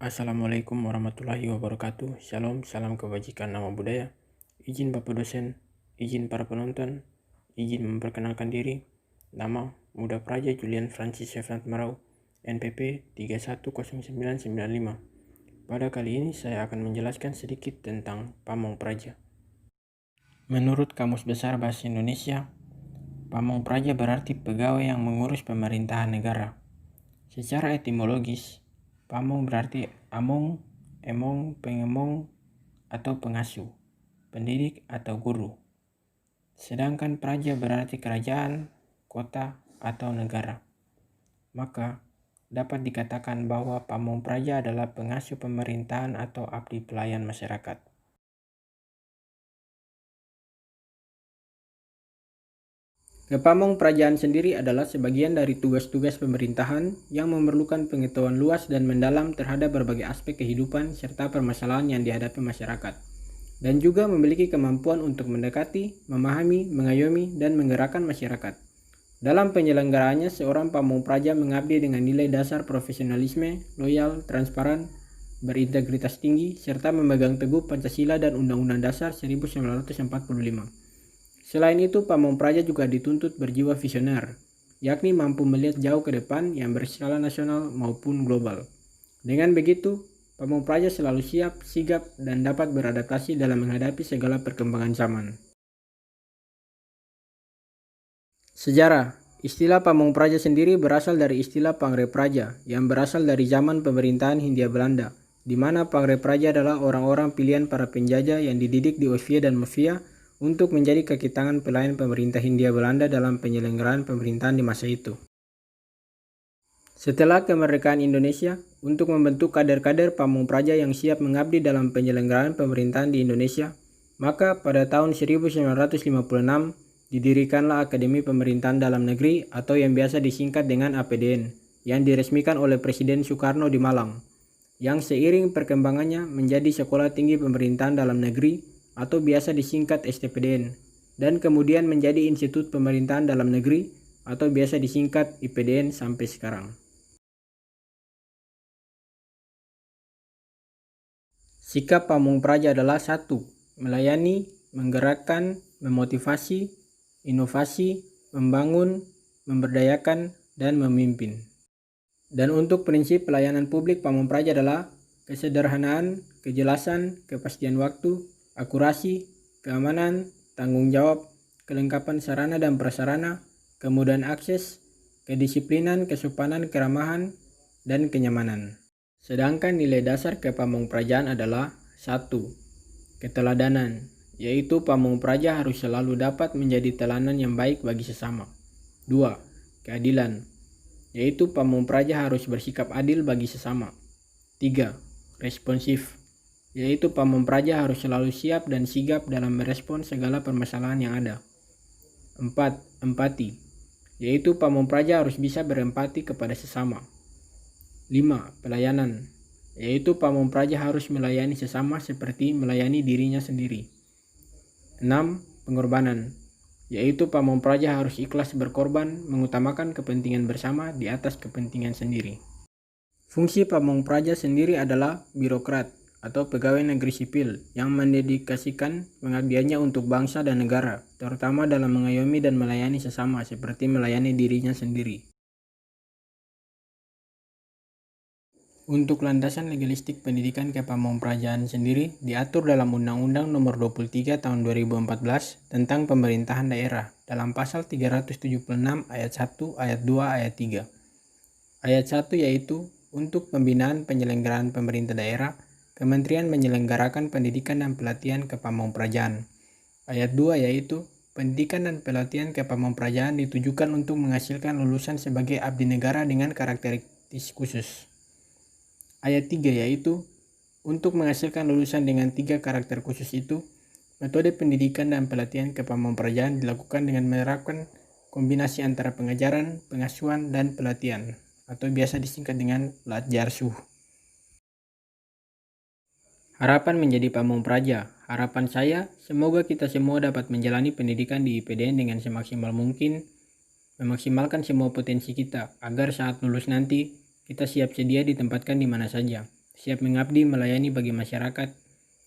Assalamualaikum warahmatullahi wabarakatuh. Shalom, salam kebajikan, nama budaya. Izin Bapak dosen, izin para penonton, izin memperkenalkan diri. Nama Muda Praja Julian Francis Shevnat Marau, NPP 310995. Pada kali ini saya akan menjelaskan sedikit tentang Pamong Praja. Menurut Kamus Besar Bahasa Indonesia, Pamong Praja berarti pegawai yang mengurus pemerintahan negara. Secara etimologis, Pamong berarti among, emong, pengemong, atau pengasuh, pendidik, atau guru. Sedangkan praja berarti kerajaan, kota, atau negara. Maka, dapat dikatakan bahwa Pamong Praja adalah pengasuh pemerintahan atau abdi pelayan masyarakat. Kepamong Prajaan sendiri adalah sebagian dari tugas-tugas pemerintahan yang memerlukan pengetahuan luas dan mendalam terhadap berbagai aspek kehidupan serta permasalahan yang dihadapi masyarakat, dan juga memiliki kemampuan untuk mendekati, memahami, mengayomi, dan menggerakkan masyarakat. Dalam penyelenggaraannya, seorang pamong praja mengabdi dengan nilai dasar profesionalisme, loyal, transparan, berintegritas tinggi, serta memegang teguh Pancasila dan Undang-Undang Dasar 1945. Selain itu, pamong praja juga dituntut berjiwa visioner, yakni mampu melihat jauh ke depan yang berskala nasional maupun global. Dengan begitu, pamong praja selalu siap, sigap, dan dapat beradaptasi dalam menghadapi segala perkembangan zaman. Sejarah. Istilah pamong praja sendiri berasal dari istilah pangre praja yang berasal dari zaman pemerintahan Hindia Belanda, di mana pangre praja adalah orang-orang pilihan para penjajah yang dididik di Osvia dan Mafia untuk menjadi kaki tangan pelayan pemerintah Hindia Belanda dalam penyelenggaraan pemerintahan di masa itu. Setelah kemerdekaan Indonesia, untuk membentuk kader-kader pamong praja yang siap mengabdi dalam penyelenggaraan pemerintahan di Indonesia, maka pada tahun 1956 didirikanlah Akademi Pemerintahan Dalam Negeri atau yang biasa disingkat dengan APDN, yang diresmikan oleh Presiden Soekarno di Malang, yang seiring perkembangannya menjadi Sekolah Tinggi Pemerintahan Dalam Negeri atau biasa disingkat STPDN, dan kemudian menjadi Institut Pemerintahan Dalam Negeri atau biasa disingkat IPDN sampai sekarang. Sikap pamong praja adalah 1. Melayani, menggerakkan, memotivasi, inovasi, membangun, memberdayakan, dan memimpin. Dan untuk prinsip pelayanan publik pamong praja adalah kesederhanaan, kejelasan, kepastian waktu, akurasi, keamanan, tanggung jawab, kelengkapan sarana dan prasarana, kemudahan akses, kedisiplinan, kesopanan, keramahan, dan kenyamanan. Sedangkan nilai dasar kepamong prajaan adalah 1. Keteladanan, yaitu pamong praja harus selalu dapat menjadi teladan yang baik bagi sesama. 2. Keadilan, yaitu pamong praja harus bersikap adil bagi sesama. 3. Responsif, yaitu pamong praja harus selalu siap dan sigap dalam merespon segala permasalahan yang ada. 4. Empati, yaitu pamong praja harus bisa berempati kepada sesama. 5. Pelayanan, yaitu pamong praja harus melayani sesama seperti melayani dirinya sendiri. 6. Pengorbanan, yaitu pamong praja harus ikhlas berkorban mengutamakan kepentingan bersama di atas kepentingan sendiri. Fungsi pamong praja sendiri adalah birokrat atau pegawai negeri sipil yang mendedikasikan pengabdiannya untuk bangsa dan negara, terutama dalam mengayomi dan melayani sesama seperti melayani dirinya sendiri. Untuk landasan legalistik pendidikan kepamong prajaan sendiri diatur dalam Undang-Undang Nomor 23 Tahun 2014 tentang Pemerintahan Daerah dalam pasal 376 ayat 1, ayat 2, ayat 3. Ayat 1 yaitu untuk pembinaan penyelenggaraan pemerintah daerah, Kementerian menyelenggarakan pendidikan dan pelatihan kepamong prajaan. Ayat 2 yaitu pendidikan dan pelatihan kepamong prajaan ditujukan untuk menghasilkan lulusan sebagai abdi negara dengan karakteristik khusus. Ayat 3 yaitu untuk menghasilkan lulusan dengan 3 karakter khusus itu, metode pendidikan dan pelatihan kepamong prajaan dilakukan dengan menerapkan kombinasi antara pengajaran, pengasuhan, dan pelatihan, atau biasa disingkat dengan Latjarsuh. Harapan menjadi pamong praja. Harapan saya, semoga kita semua dapat menjalani pendidikan di IPDN dengan semaksimal mungkin, memaksimalkan semua potensi kita, agar saat lulus nanti, kita siap sedia ditempatkan di mana saja. siap mengabdi melayani bagi masyarakat,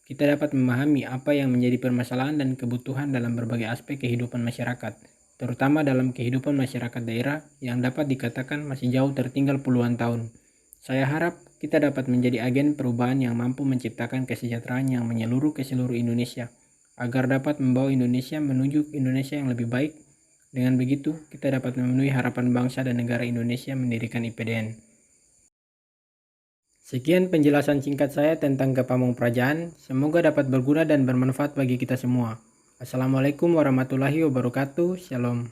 kita dapat memahami apa yang menjadi permasalahan dan kebutuhan dalam berbagai aspek kehidupan masyarakat, terutama dalam kehidupan masyarakat daerah yang dapat dikatakan masih jauh tertinggal puluhan tahun. Saya harap kita dapat menjadi agen perubahan yang mampu menciptakan kesejahteraan yang menyeluruh ke seluruh Indonesia, agar dapat membawa Indonesia menuju Indonesia yang lebih baik. Dengan begitu, kita dapat memenuhi harapan bangsa dan negara Indonesia mendirikan IPDN. Sekian penjelasan singkat saya tentang Kepamungprajaan. Semoga dapat berguna dan bermanfaat bagi kita semua. Assalamualaikum warahmatullahi wabarakatuh. Shalom.